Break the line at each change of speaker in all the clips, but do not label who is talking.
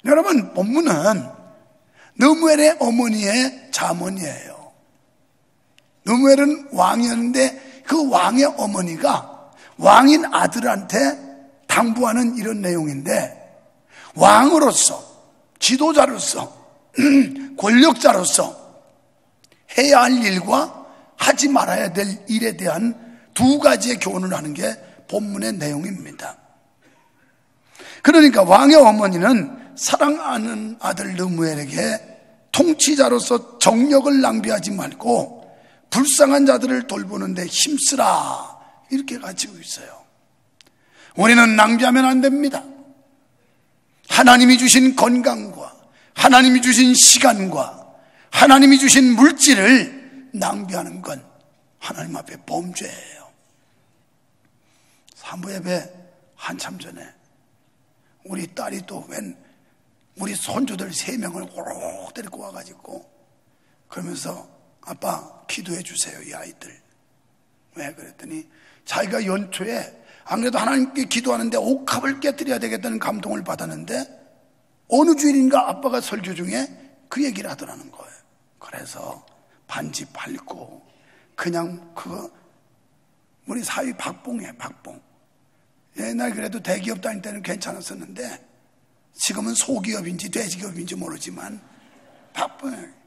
여러분, 본문은 느무엘의 어머니의 자문이에요. 느무엘은 왕이었는데 그 왕의 어머니가 왕인 아들한테 당부하는 이런 내용인데, 왕으로서, 지도자로서, 권력자로서 해야 할 일과 하지 말아야 될 일에 대한 두 가지의 교훈을 하는 게 본문의 내용입니다. 그러니까 왕의 어머니는 사랑하는 아들 느무엘에게 통치자로서 정력을 낭비하지 말고 불쌍한 자들을 돌보는 데 힘쓰라, 이렇게 가르치고 있어요. 우리는 낭비하면 안 됩니다. 하나님이 주신 건강과 하나님이 주신 시간과 하나님이 주신 물질을 낭비하는 건 하나님 앞에 범죄예요. 사무예배 한참 전에 우리 딸이 또 우리 손주들 3명을 호록 데리고 와가지고 그러면서 아빠 기도해 주세요, 이 아이들. 왜 그랬더니 자기가 연초에 안 그래도 하나님께 기도하는데 옥합을 깨뜨려야 되겠다는 감동을 받았는데 어느 주일인가 아빠가 설교 중에 그 얘기를 하더라는 거예요. 그래서 반지 팔고 그냥 우리 사위 박봉이에요, 박봉. 옛날 그래도 대기업 다닐 때는 괜찮았었는데 지금은 소기업인지 돼지기업인지 모르지만 박봉이에요.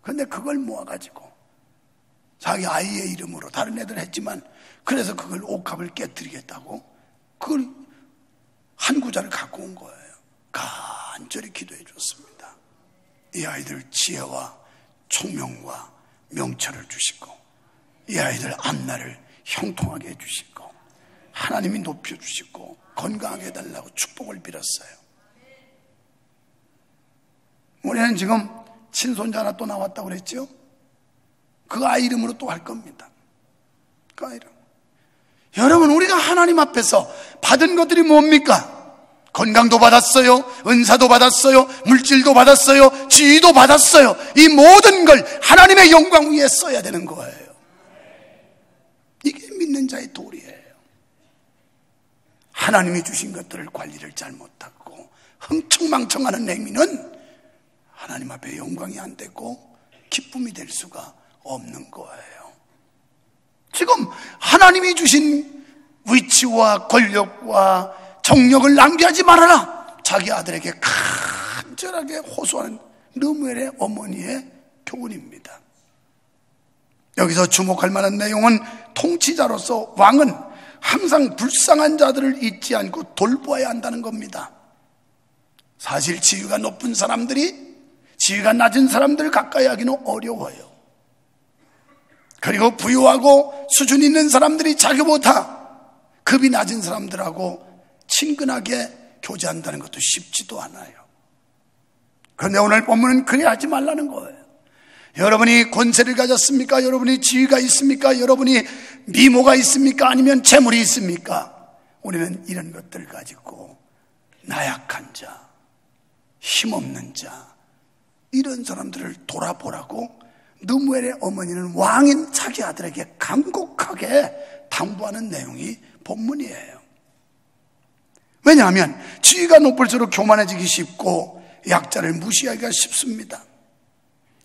그런데 그걸 모아가지고 자기 아이의 이름으로 다른 애들 했지만 그래서 그걸 옥합을 깨뜨리겠다고 그걸 한 구자를 갖고 온 거예요. 간절히 기도해 줬습니다. 이 아이들 지혜와 총명과 명철을 주시고 이 아이들 앞날을 형통하게 해주시고 하나님이 높여주시고 건강하게 해달라고 축복을 빌었어요. 우리는 지금 친손자 하나 또 나왔다고 그랬죠? 그 아이 이름으로 또 할 겁니다. 그 아이 이름. 여러분, 우리가 하나님 앞에서 받은 것들이 뭡니까? 건강도 받았어요, 은사도 받았어요, 물질도 받았어요, 지위도 받았어요. 이 모든 걸 하나님의 영광 위에 써야 되는 거예요. 이게 믿는 자의 도리예요. 하나님이 주신 것들을 관리를 잘 못하고 흥청망청하는 행위는 하나님 앞에 영광이 안 되고 기쁨이 될 수가 없는 거예요. 지금 하나님이 주신 위치와 권력과 정력을 낭비하지 말아라, 자기 아들에게 간절하게 호소하는 느무엘의 어머니의 교훈입니다. 여기서 주목할 만한 내용은 통치자로서 왕은 항상 불쌍한 자들을 잊지 않고 돌보아야 한다는 겁니다. 사실 지위가 높은 사람들이 지위가 낮은 사람들을 가까이 하기는 어려워요. 그리고 부유하고 수준 있는 사람들이 자기보다 급이 낮은 사람들하고 친근하게 교제한다는 것도 쉽지도 않아요. 그런데 오늘 본문은 그래 하지 말라는 거예요. 여러분이 권세를 가졌습니까? 여러분이 지위가 있습니까? 여러분이 미모가 있습니까? 아니면 재물이 있습니까? 우리는 이런 것들을 가지고 나약한 자, 힘없는 자, 이런 사람들을 돌아보라고 느무엘의 어머니는 왕인 자기 아들에게 간곡하게 당부하는 내용이 본문이에요. 왜냐하면 지위가 높을수록 교만해지기 쉽고 약자를 무시하기가 쉽습니다.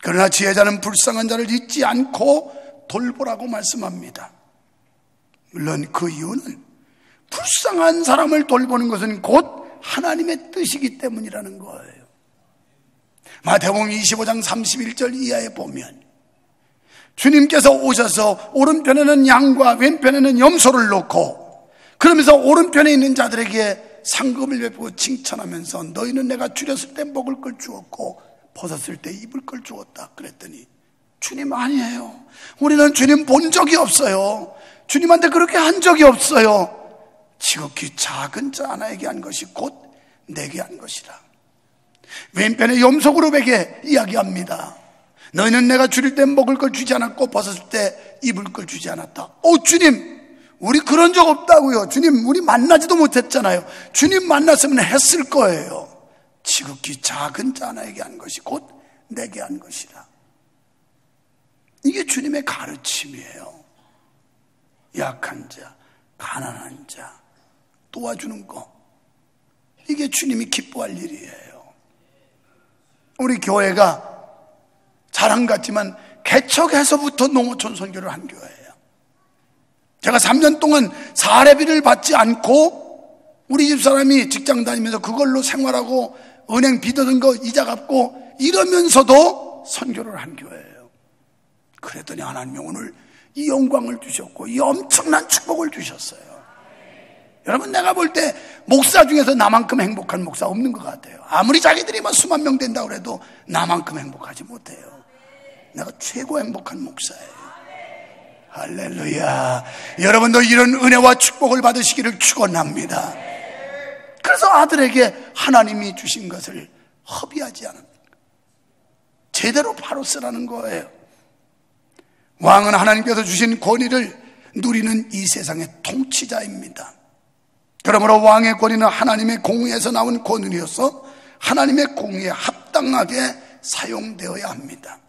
그러나 지혜자는 불쌍한 자를 잊지 않고 돌보라고 말씀합니다. 물론 그 이유는 불쌍한 사람을 돌보는 것은 곧 하나님의 뜻이기 때문이라는 거예요. 마태복음 25장 31절 이하에 보면 주님께서 오셔서 오른편에는 양과 왼편에는 염소를 놓고 그러면서 오른편에 있는 자들에게 상급을 베푸고 칭찬하면서 너희는 내가 줄였을 때 먹을 걸 주었고 벗었을 때 입을 걸 주었다 그랬더니 주님 아니에요. 우리는 주님 본 적이 없어요. 주님한테 그렇게 한 적이 없어요. 지극히 작은 자 하나에게 한 것이 곧 내게 한 것이라. 왼편에 염소 그룹에게 이야기합니다. 너희는 내가 줄일 때 먹을 걸 주지 않았고 벗었을 때 입을 걸 주지 않았다. 주님, 우리 그런 적 없다고요. 주님, 우리 만나지도 못했잖아요. 주님 만났으면 했을 거예요. 지극히 작은 자 하나에게 한 것이 곧 내게 한 것이라. 이게 주님의 가르침이에요. 약한 자, 가난한 자 도와주는 거, 이게 주님이 기뻐할 일이에요. 우리 교회가 자랑 같지만 개척해서부터 농어촌 선교를 한 교회예요. 제가 3년 동안 사례비를 받지 않고 우리 집사람이 직장 다니면서 그걸로 생활하고 은행 빚어둔 거 이자 갚고 이러면서도 선교를 한 교회예요. 그랬더니 하나님이 오늘 이 영광을 주셨고 이 엄청난 축복을 주셨어요. 여러분, 내가 볼 때 목사 중에서 나만큼 행복한 목사 없는 것 같아요. 아무리 자기들이 뭐 수만 명 된다고 해도 나만큼 행복하지 못해요. 내가 최고 행복한 목사예요. 할렐루야. 여러분도 이런 은혜와 축복을 받으시기를 축원합니다. 그래서 아들에게 하나님이 주신 것을 허비하지 않은, 제대로 바로 쓰라는 거예요. 왕은 하나님께서 주신 권위를 누리는 이 세상의 통치자입니다. 그러므로 왕의 권위는 하나님의 공의에서 나온 권위여서 하나님의 공의에 합당하게 사용되어야 합니다.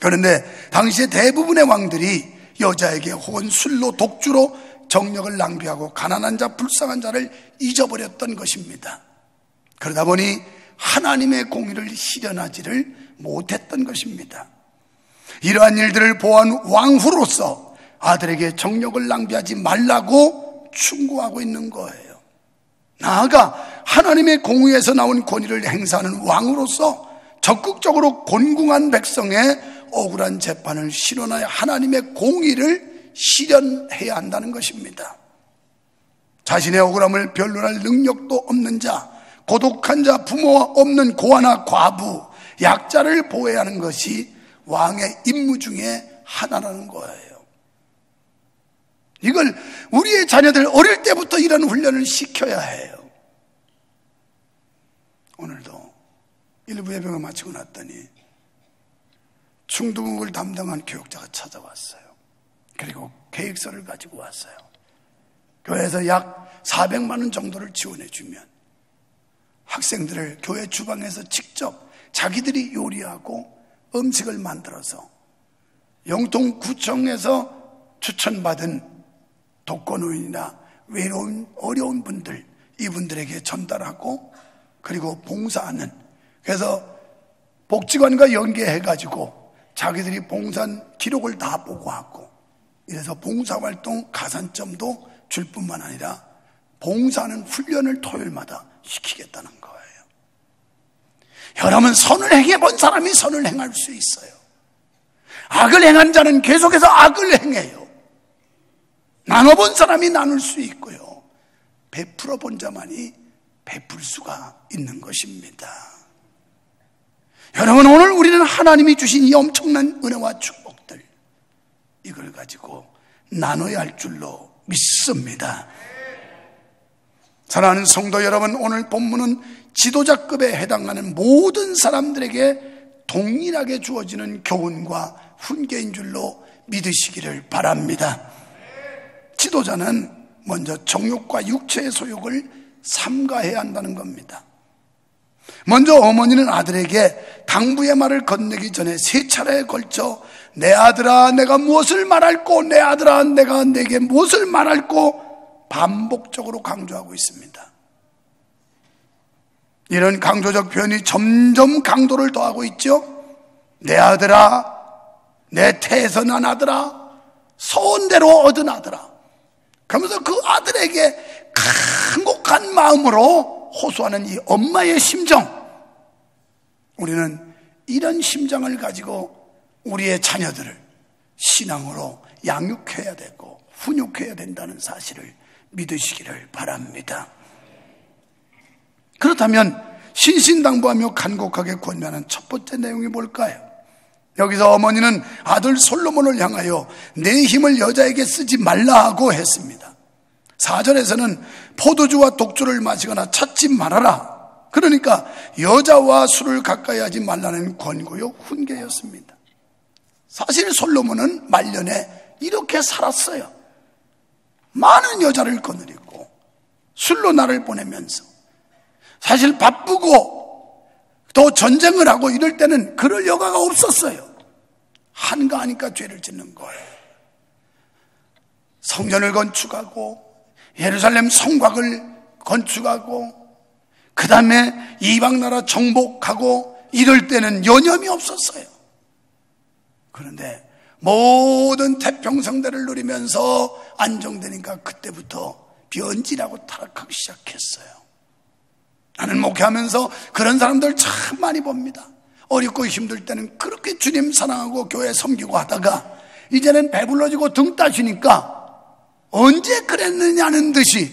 그런데 당시에 대부분의 왕들이 여자에게 혹은 술로 독주로 정력을 낭비하고 가난한 자, 불쌍한 자를 잊어버렸던 것입니다. 그러다 보니 하나님의 공의를 실현하지를 못했던 것입니다. 이러한 일들을 보한 왕후로서 아들에게 정력을 낭비하지 말라고 충고하고 있는 거예요. 나아가 하나님의 공의에서 나온 권위를 행사하는 왕으로서 적극적으로 곤궁한 백성의 억울한 재판을 실현하여 하나님의 공의를 실현해야 한다는 것입니다. 자신의 억울함을 변론할 능력도 없는 자, 고독한 자, 부모가 없는 고아나 과부, 약자를 보호해야 하는 것이 왕의 임무 중에 하나라는 거예요. 이걸 우리의 자녀들 어릴 때부터 이런 훈련을 시켜야 해요. 오늘도 일부 예배가 마치고 났더니 중등부를 담당한 교육자가 찾아왔어요. 그리고 계획서를 가지고 왔어요. 교회에서 약 400만 원 정도를 지원해 주면 학생들을 교회 주방에서 직접 자기들이 요리하고 음식을 만들어서 영통구청에서 추천받은 독거노인이나 외로운 어려운 분들, 이분들에게 전달하고 그리고 봉사하는, 그래서 복지관과 연계해가지고 자기들이 봉사한 기록을 다 보고하고, 이래서 봉사활동 가산점도 줄 뿐만 아니라 봉사하는 훈련을 토요일마다 시키겠다는 거예요. 여러분, 선을 행해본 사람이 선을 행할 수 있어요. 악을 행한 자는 계속해서 악을 행해요. 나눠본 사람이 나눌 수 있고요, 베풀어 본 자만이 베풀 수가 있는 것입니다. 여러분, 오늘 우리는 하나님이 주신 이 엄청난 은혜와 축복들, 이걸 가지고 나눠야 할 줄로 믿습니다. 사랑하는 성도 여러분, 오늘 본문은 지도자급에 해당하는 모든 사람들에게 동일하게 주어지는 교훈과 훈계인 줄로 믿으시기를 바랍니다. 지도자는 먼저 정욕과 육체의 소욕을 삼가해야 한다는 겁니다. 먼저 어머니는 아들에게 당부의 말을 건네기 전에 3차례에 걸쳐 내 아들아 내가 무엇을 말할꼬, 내 아들아 내가 내게 무엇을 말할꼬 반복적으로 강조하고 있습니다. 이런 강조적 표현이 점점 강도를 더하고 있죠. 내 아들아, 내 태에서 난 아들아, 소원대로 얻은 아들아, 그러면서 그 아들에게 간곡한 마음으로 호소하는 이 엄마의 심정, 우리는 이런 심정을 가지고 우리의 자녀들을 신앙으로 양육해야 되고 훈육해야 된다는 사실을 믿으시기를 바랍니다. 그렇다면 신신당부하며 간곡하게 권면하는 첫 번째 내용이 뭘까요? 여기서 어머니는 아들 솔로몬을 향하여 내 힘을 여자에게 쓰지 말라 하고 했습니다. 4절에서는 포도주와 독주를 마시거나 찾지 말아라, 그러니까 여자와 술을 가까이 하지 말라는 권고요, 훈계였습니다. 사실 솔로몬은 말년에 이렇게 살았어요. 많은 여자를 거느리고 술로 나를 보내면서, 사실 바쁘고 또 전쟁을 하고 이럴 때는 그럴 여가가 없었어요. 한가하니까 죄를 짓는 거예요. 성전을 건축하고 예루살렘 성곽을 건축하고 그 다음에 이방 나라 정복하고 이럴 때는 여념이 없었어요. 그런데 모든 태평성대를 누리면서 안정되니까 그때부터 변질하고 타락하기 시작했어요. 나는 목회하면서 그런 사람들 참 많이 봅니다. 어렵고 힘들 때는 그렇게 주님 사랑하고 교회 섬기고 하다가 이제는 배불러지고 등 따시니까 언제 그랬느냐는 듯이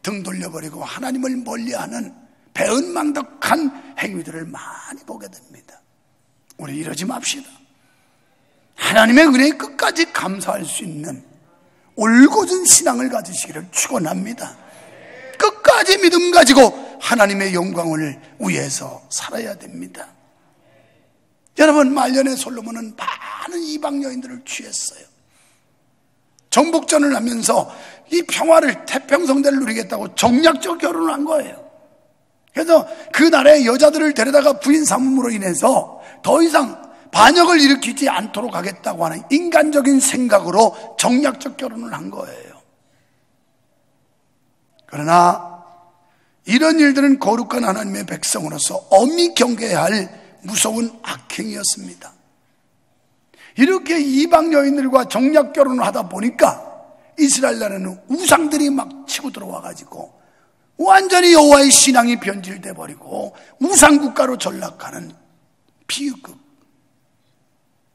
등 돌려버리고 하나님을 멀리하는 배은망덕한 행위들을 많이 보게 됩니다. 우리 이러지 맙시다. 하나님의 은혜에 끝까지 감사할 수 있는 올곧은 신앙을 가지시기를 축원합니다. 끝까지 믿음 가지고 하나님의 영광을 위해서 살아야 됩니다. 여러분, 말년에 솔로몬은 많은 이방 여인들을 취했어요. 정복전을 하면서 이 평화를, 태평성대를 누리겠다고 정략적 결혼을 한 거예요. 그래서 그 나라의 여자들을 데려다가 부인 삼음으로 인해서 더 이상 반역을 일으키지 않도록 하겠다고 하는 인간적인 생각으로 정략적 결혼을 한 거예요. 그러나 이런 일들은 거룩한 하나님의 백성으로서 엄히 경계해야 할 무서운 악행이었습니다. 이렇게 이방 여인들과 정략 결혼을 하다 보니까 이스라엘 나라는 우상들이 막 치고 들어와가지고 완전히 여호와의 신앙이 변질돼 버리고 우상국가로 전락하는 비극,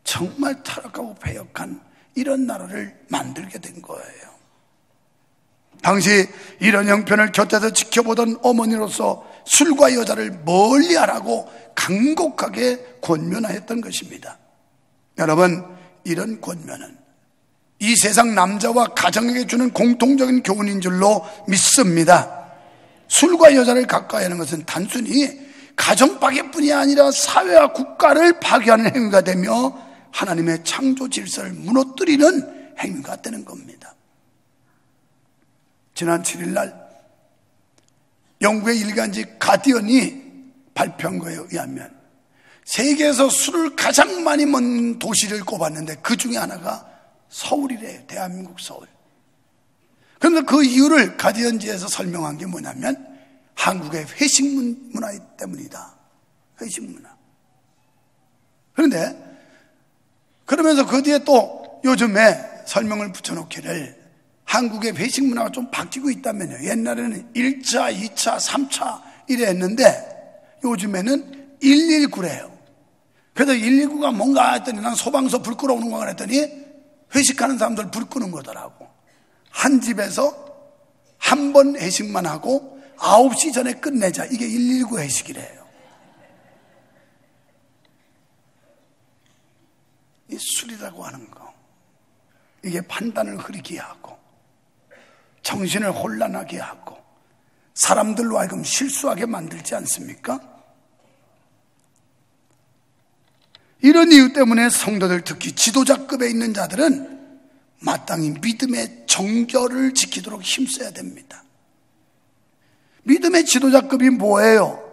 정말 타락하고 패역한 이런 나라를 만들게 된 거예요. 당시 이런 형편을 곁에서 지켜보던 어머니로서 술과 여자를 멀리하라고 간곡하게 권면하였던 것입니다. 여러분, 이런 권면은 이 세상 남자와 가정에게 주는 공통적인 교훈인 줄로 믿습니다. 술과 여자를 가까이 하는 것은 단순히 가정 파괴뿐이 아니라 사회와 국가를 파괴하는 행위가 되며 하나님의 창조 질서를 무너뜨리는 행위가 되는 겁니다. 지난 7일 날 영국의 일간지 가디언이 발표한 거에 의하면 세계에서 술을 가장 많이 먹는 도시를 꼽았는데 그 중에 하나가 서울이래요. 대한민국 서울. 그런데 그 이유를 가디언지에서 설명한 게 뭐냐면 한국의 회식 문화 때문이다. 회식 문화. 그런데 그러면서 그 뒤에 또 요즘에 설명을 붙여놓기를 한국의 회식 문화가 좀 바뀌고 있다면요. 옛날에는 1차, 2차, 3차 이래 했는데 요즘에는 119래요. 그래서 119가 뭔가 했더니 난 소방서 불 끄러오는 거 그랬더니 회식하는 사람들 불 끄는 거더라고. 한 집에서 한 번 회식만 하고 9시 전에 끝내자. 이게 119 회식이래요. 이 술이라고 하는 거, 이게 판단을 흐리게 하고 정신을 혼란하게 하고 사람들로 하여금 실수하게 만들지 않습니까? 이런 이유 때문에 성도들, 특히 지도자급에 있는 자들은 마땅히 믿음의 정결을 지키도록 힘써야 됩니다. 믿음의 지도자급이 뭐예요?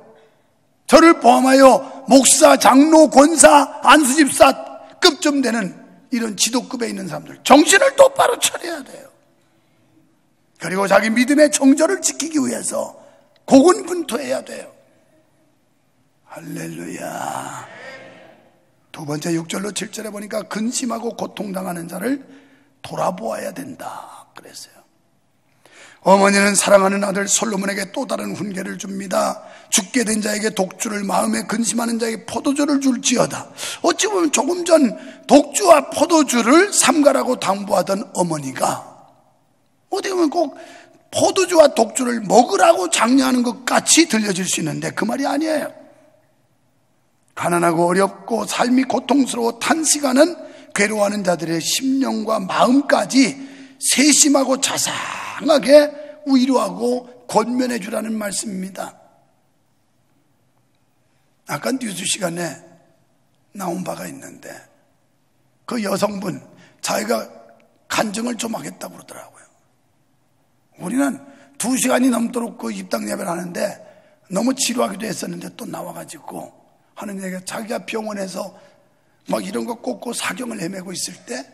저를 포함하여 목사, 장로, 권사, 안수집사급쯤 되는 이런 지도급에 있는 사람들, 정신을 똑바로 차려야 돼요. 그리고 자기 믿음의 정절을 지키기 위해서 고군분투해야 돼요. 할렐루야. 두 번째 6절로 7절에 보니까 근심하고 고통당하는 자를 돌아보아야 된다 그랬어요. 어머니는 사랑하는 아들 솔로몬에게 또 다른 훈계를 줍니다. 죽게 된 자에게 독주를, 마음에 근심하는 자에게 포도주를 줄지어다. 어찌 보면 조금 전 독주와 포도주를 삼가라고 당부하던 어머니가 어떻게 보면 꼭 포도주와 독주를 먹으라고 장려하는 것 같이 들려질 수 있는데 그 말이 아니에요. 가난하고 어렵고 삶이 고통스러워 탄식하는 괴로워하는 자들의 심령과 마음까지 세심하고 자상하게 위로하고 권면해 주라는 말씀입니다. 아까 뉴스 시간에 나온 바가 있는데 그 여성분 자기가 간증을 좀 하겠다고 그러더라고요. 우리는 2시간이 넘도록 그 입당 예배를 하는데 너무 지루하기도 했었는데 또 나와가지고 하는 얘기가 자기가 병원에서 막 이런 거 꽂고 사경을 헤매고 있을 때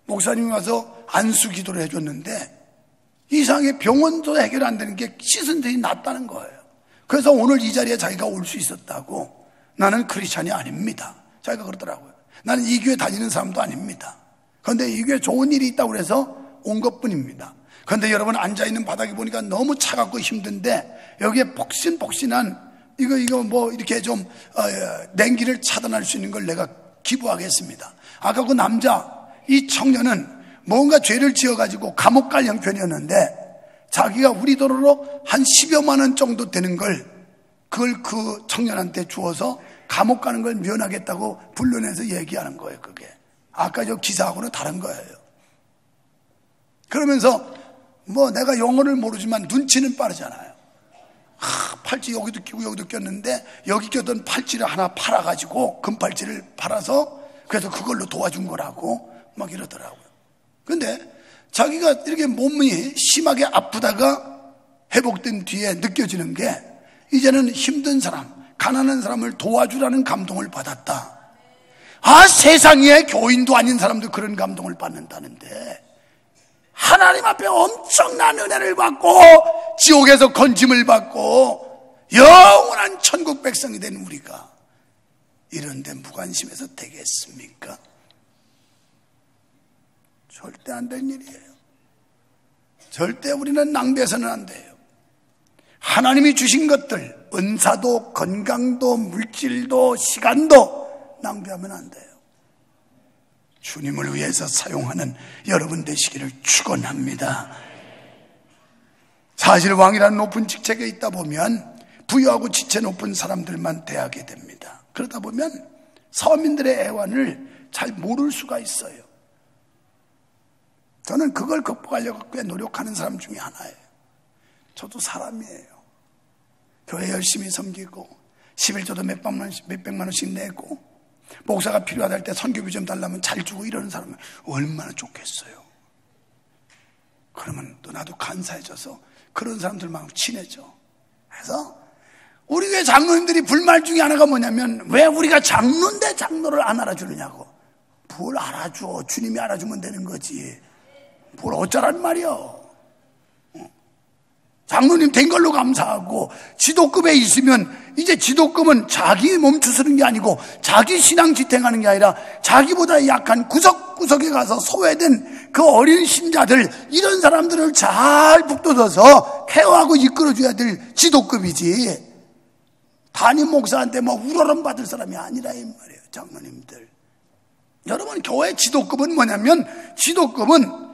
목사님이 와서 안수 기도를 해줬는데 이상하게 병원도 해결 안 되는 게 씻은 데이 낫다는 거예요. 그래서 오늘 이 자리에 자기가 올 수 있었다고. 나는 크리스찬이 아닙니다. 자기가 그러더라고요. 나는 이 교회 다니는 사람도 아닙니다. 그런데 이 교회 좋은 일이 있다고 그래서 온 것뿐입니다. 그런데 여러분 앉아있는 바닥에 보니까 너무 차갑고 힘든데 여기에 폭신폭신한 이거 뭐 이렇게 좀 냉기를 차단할 수 있는 걸 내가 기부하겠습니다. 아까 그 남자, 이 청년은 뭔가 죄를 지어가지고 감옥 갈 형편이었는데 자기가 우리 돈으로 한 10여만 원 정도 되는 걸 그걸 그 청년한테 주어서 감옥 가는 걸 면하겠다고 불러내서 얘기하는 거예요. 그게 아까 저 기사하고는 다른 거예요. 그러면서 뭐 내가 영어를 모르지만 눈치는 빠르잖아요. 팔찌 여기도 끼고 여기도 꼈는데 여기 꼈던 팔찌를 하나 팔아가지고 금팔찌를 팔아서 그래서 그걸로 도와준 거라고 막 이러더라고요. 근데 자기가 이렇게 몸이 심하게 아프다가 회복된 뒤에 느껴지는 게 이제는 힘든 사람, 가난한 사람을 도와주라는 감동을 받았다. 아, 세상에 교인도 아닌 사람도 그런 감동을 받는다는데 하나님 앞에 엄청난 은혜를 받고 지옥에서 건짐을 받고 영원한 천국 백성이 된 우리가 이런데 무관심해서 되겠습니까? 절대 안 된 일이에요. 절대 우리는 낭비해서는 안 돼요. 하나님이 주신 것들, 은사도 건강도 물질도 시간도 낭비하면 안 돼요. 주님을 위해서 사용하는 여러분 되시기를 축원합니다. 사실 왕이라는 높은 직책에 있다 보면 부유하고 지체 높은 사람들만 대하게 됩니다. 그러다 보면 서민들의 애환을 잘 모를 수가 있어요. 저는 그걸 극복하려고 꽤 노력하는 사람 중에 하나예요. 저도 사람이에요. 교회 열심히 섬기고 11조도 몇백만 원씩 내고 목사가 필요하다 할 때 선교비 좀 달라면 잘 주고 이러는 사람은 얼마나 좋겠어요. 그러면 또 나도 간사해져서 그런 사람들만 친해져. 그래서 우리 교회 장로님들이 불말 중에 하나가 뭐냐면 왜 우리가 장로인데 장로를 안 알아주느냐고. 뭘 알아줘. 주님이 알아주면 되는 거지. 뭘 어쩌란 말이야. 장로님 된 걸로 감사하고 지도급에 있으면 이제 지도급은 자기 멈추서는 게 아니고 자기 신앙 지탱하는 게 아니라 자기보다 약한 구석구석에 가서 소외된 그 어린 신자들 이런 사람들을 잘 북돋아서 케어하고 이끌어줘야 될 지도급이지 담임 목사한테 뭐 우러럼 받을 사람이 아니라 이 말이에요. 장로님들 여러분 교회 지도급은 뭐냐면 지도급은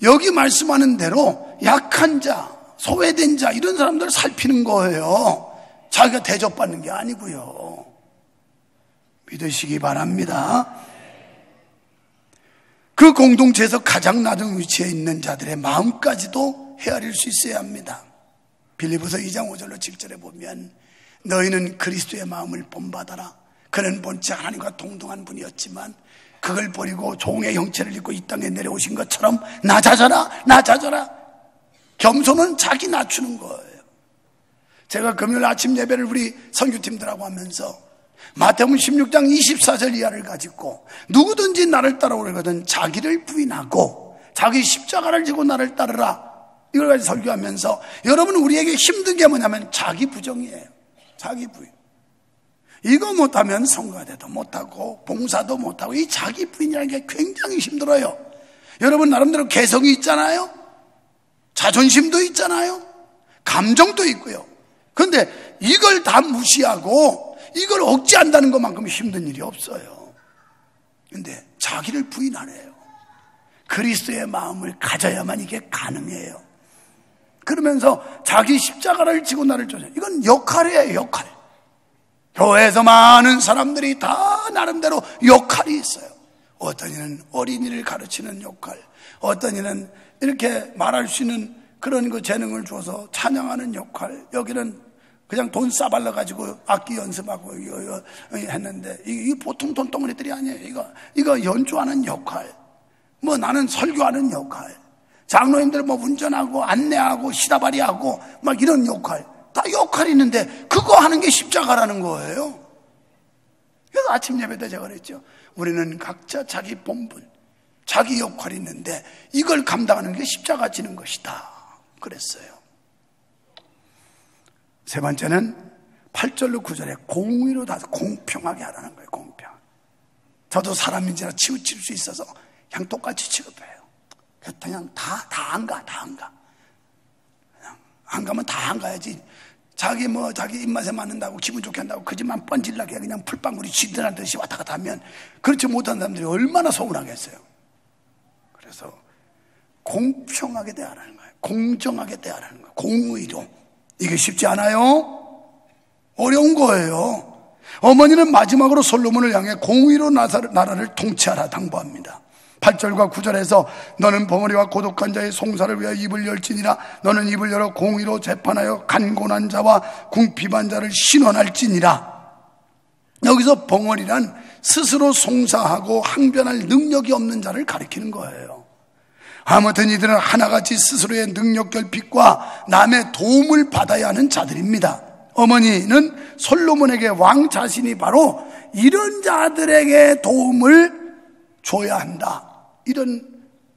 여기 말씀하는 대로 약한 자 소외된 자 이런 사람들을 살피는 거예요. 자기가 대접받는 게 아니고요. 믿으시기 바랍니다. 그 공동체에서 가장 낮은 위치에 있는 자들의 마음까지도 헤아릴 수 있어야 합니다. 빌립보서 2장 5절로 7절에 보면 너희는 그리스도의 마음을 본받아라. 그는 본체 하나님과 동등한 분이었지만 그걸 버리고 종의 형체를 입고 이 땅에 내려오신 것처럼 낮아져라 낮아져라. 겸손은 자기 낮추는 거예요. 제가 금요일 아침 예배를 우리 선교팀들하고 하면서 마태복음 16장 24절 이하를 가지고 누구든지 나를 따라오려거든 자기를 부인하고 자기 십자가를 지고 나를 따르라 이걸 가지고 설교하면서 여러분 우리에게 힘든 게 뭐냐면 자기 부정이에요. 자기 부인. 이거 못하면 성가대도 못하고 봉사도 못하고 이 자기 부인이라는 게 굉장히 힘들어요. 여러분 나름대로 개성이 있잖아요. 자존심도 있잖아요. 감정도 있고요. 그런데 이걸 다 무시하고 이걸 억제한다는 것만큼 힘든 일이 없어요. 그런데 자기를 부인하래요. 그리스도의 마음을 가져야만 이게 가능해요. 그러면서 자기 십자가를 지고 나를 쫓아. 이건 역할이에요. 역할. 교회에서 많은 사람들이 다 나름대로 역할이 있어요. 어떤 이는 어린이를 가르치는 역할, 어떤 이는 이렇게 말할 수 있는 그런 그 재능을 줘서 찬양하는 역할, 여기는 그냥 돈 싸발라가지고 악기 연습하고 했는데 이 보통 돈덩어리들이 아니에요. 이거 연주하는 역할, 뭐 나는 설교하는 역할, 장로님들 뭐 운전하고 안내하고 시다바리하고 막 이런 역할, 다 역할이 있는데 그거 하는 게 십자가라는 거예요. 그래서 아침 예배 때 제가 그랬죠. 우리는 각자 자기 본분, 자기 역할이 있는데 이걸 감당하는 게 십자가 지는 것이다. 그랬어요. 세 번째는 8절로 9절에 공의로 다 공평하게 하라는 거예요. 공평. 저도 사람인지라 치우칠 수 있어서 그냥 똑같이 취급해요. 그냥 다 안 가. 그냥 안 가면 다 안 가야지. 자기 입맛에 맞는다고 기분 좋게 한다고 그 집만 뻔질나게 그냥 풀방울이 쥐들한 듯이 왔다 갔다 하면 그렇지 못한 사람들이 얼마나 서운하겠어요. 그래서 공평하게 대하라는 거예요. 공정하게 대하라는 거예요. 공의로. 이게 쉽지 않아요? 어려운 거예요. 어머니는 마지막으로 솔로몬을 향해 공의로 나라를 통치하라 당부합니다. 8절과 9절에서 너는 벙어리와 고독한 자의 송사를 위하여 입을 열지니라. 너는 입을 열어 공의로 재판하여 간곤한 자와 궁핍한 자를 신원할지니라. 여기서 벙어리란 스스로 송사하고 항변할 능력이 없는 자를 가리키는 거예요. 아무튼 이들은 하나같이 스스로의 능력 결핍과 남의 도움을 받아야 하는 자들입니다. 어머니는 솔로몬에게 왕 자신이 바로 이런 자들에게 도움을 줘야 한다. 이런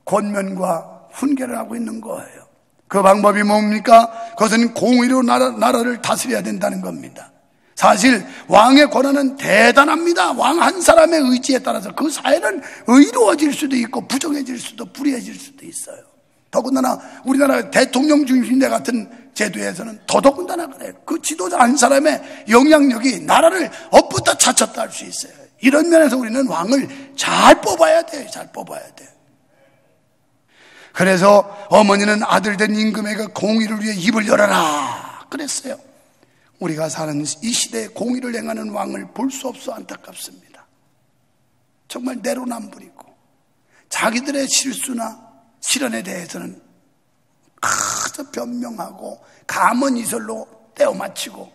권면과 훈계를 하고 있는 거예요. 그 방법이 뭡니까? 그것은 공의로 나라를 다스려야 된다는 겁니다. 사실 왕의 권한은 대단합니다. 왕 한 사람의 의지에 따라서 그 사회는 의로워질 수도 있고 부정해질 수도 불의해질 수도 있어요. 더군다나 우리나라 대통령 중심제 같은 제도에서는 더더군다나 그래요. 그 지도자 한 사람의 영향력이 나라를 엇부터 차쳤다 할 수 있어요. 이런 면에서 우리는 왕을 잘 뽑아야 돼요. 잘 뽑아야 돼요. 그래서 어머니는 아들 된 임금에게 공의를 위해 입을 열어라 그랬어요. 우리가 사는 이 시대에 공의를 행하는 왕을 볼 수 없어 안타깝습니다. 정말 내로남불이고 자기들의 실수나 실언에 대해서는 그저 변명하고 감언이설로 떼어맞히고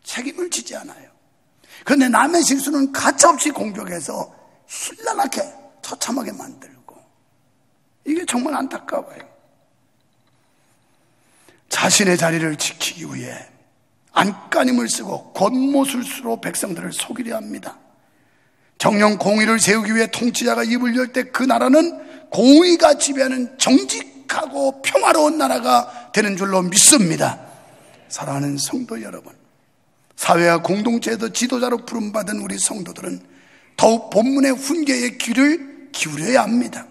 책임을 지지 않아요. 그런데 남의 실수는 가차없이 공격해서 신랄하게 처참하게 만들고, 이게 정말 안타까워요. 자신의 자리를 지키기 위해 안간힘을 쓰고 겉모술수로 백성들을 속이려 합니다. 정령 공의를 세우기 위해 통치자가 입을 열 때 그 나라는 공의가 지배하는 정직하고 평화로운 나라가 되는 줄로 믿습니다. 사랑하는 성도 여러분, 사회와 공동체에서 지도자로 부름받은 우리 성도들은 더욱 본문의 훈계에 귀를 기울여야 합니다.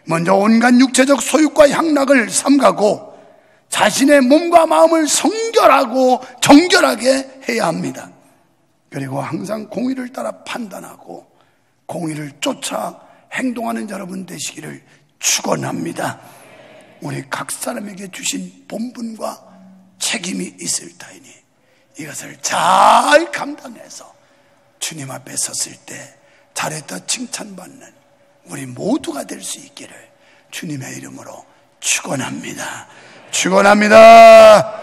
먼저 온갖 육체적 소유과 향락을 삼가고 자신의 몸과 마음을 성결하고 정결하게 해야 합니다. 그리고 항상 공의를 따라 판단하고 공의를 쫓아 행동하는 여러분 되시기를 축원합니다. 우리 각 사람에게 주신 본분과 책임이 있을 터이니 이것을 잘 감당해서 주님 앞에 섰을 때 잘했다 칭찬받는 우리 모두가 될 수 있기를 주님의 이름으로 축원합니다. 축원합니다.